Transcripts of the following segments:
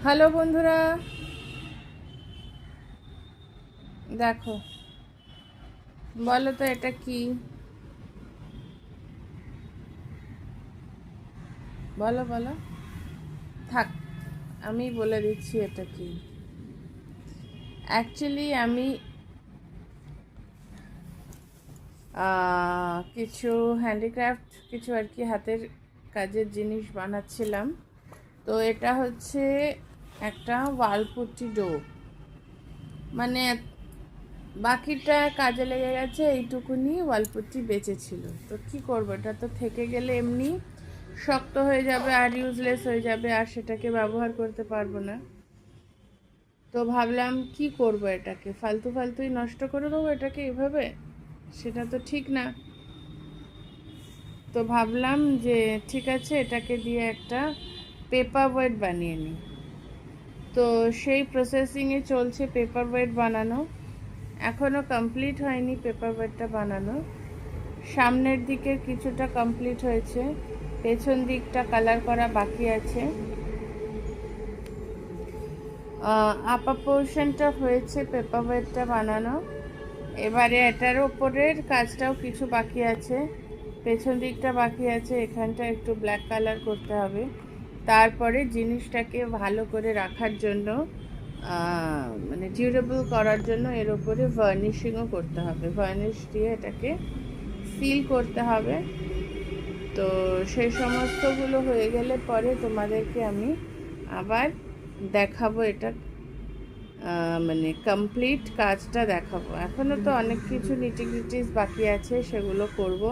Hello বন্ধুরা, দেখো, বলো তো এটা কি? বলো বলো। থাক, আমি বলে দিচ্ছি এটা কি। অ্যাকচুয়ালি আমি কিছু হ্যান্ডিক্রাফট, কিছু আর কি হাতের কাজের জিনিস বানাচ্ছিলাম। তো এটা হচ্ছে একটা ওয়ালপুট্টি ডো, মানে বাকিটা কাজে লেগে গেছে, এইটুকুনি ওয়ালপুট্টি বেঁচে ছিল। তো কি করব, এটা তো থেকে গেলে এমনি শক্ত হয়ে যাবে আর ইউজলেস হয়ে যাবে, আর সেটাকে ব্যবহার করতে পারবো না। তো ভাবলাম কি করব, এটাকে ফালতু ফালতুই নষ্ট করে দেবো এটাকে এভাবে, সেটা তো ঠিক না। তো ভাবলাম যে ঠিক আছে, এটাকে দিয়ে একটা পেপার ওয়েট বানিয়ে নিই। তো সেই প্রসেসিংয়ে চলছে পেপার ওয়েট বানানো। এখনও কমপ্লিট হয়নি পেপার ওয়েটটা বানানো। সামনের দিকের কিছুটা কমপ্লিট হয়েছে, পেছন দিকটা কালার করা বাকি আছে। আপার পোর্শনটা হয়েছে পেপার ওয়েটটা বানানো। এবারে এটার ওপরের কাজটাও কিছু বাকি আছে, পেছন দিকটা বাকি আছে, এখানটা একটু ব্ল্যাক কালার করতে হবে। তারপরে জিনিসটাকে ভালো করে রাখার জন্য, মানে ডিউরেবল করার জন্য এর ওপরে ভার্নিশিংও করতে হবে। ভার্নিশ দিয়ে এটাকে সিল করতে হবে। তো সেই সমস্তগুলো হয়ে গেলে পরে তোমাদেরকে আমি আবার দেখাবো এটা, মানে কমপ্লিট কাজটা দেখাবো। এখনও তো অনেক কিছু নিটিগ্রিটিস বাকি আছে, সেগুলো করব।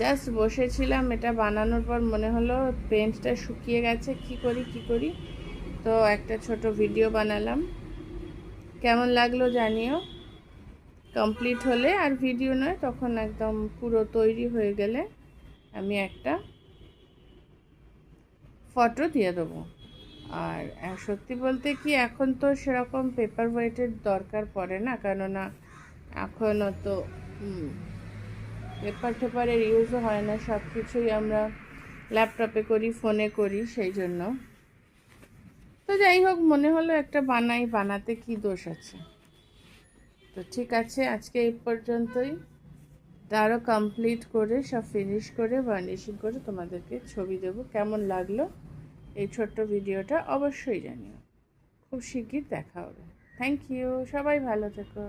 জাস্ট বসেছিলাম, এটা বানানোর পর মনে হলো পেন্টটা শুকিয়ে গেছে, কি করি। তো একটা ছোট ভিডিও বানালাম, কেমন লাগলো জানিও। কমপ্লিট হলে, আর ভিডিও নয়, তখন একদম পুরো তৈরি হয়ে গেলে আমি একটা ফটো দিয়ে দেবো। আর সত্যি বলতে কি, এখন তো সেরকম পেপার ওয়েটের দরকার পড়ে না, কেননা এখনও তো পেপারের ইউজও হয় না, সব কিছুই আমরা ল্যাপটপে করি, ফোনে করি, সেই জন্য। তো যাই হোক, মনে হলো একটা বানাই, বানাতে কি দোষ আছে। তো ঠিক আছে, আজকে এই পর্যন্তই। আরও কমপ্লিট করে, সব ফিনিশ করে, ভার্নিশিং করে তোমাদেরকে ছবি দেবো। কেমন লাগলো এই ছোট্ট ভিডিওটা অবশ্যই জানিও। খুব শিগগির দেখা হবে। থ্যাংক ইউ, সবাই ভালো থেকো।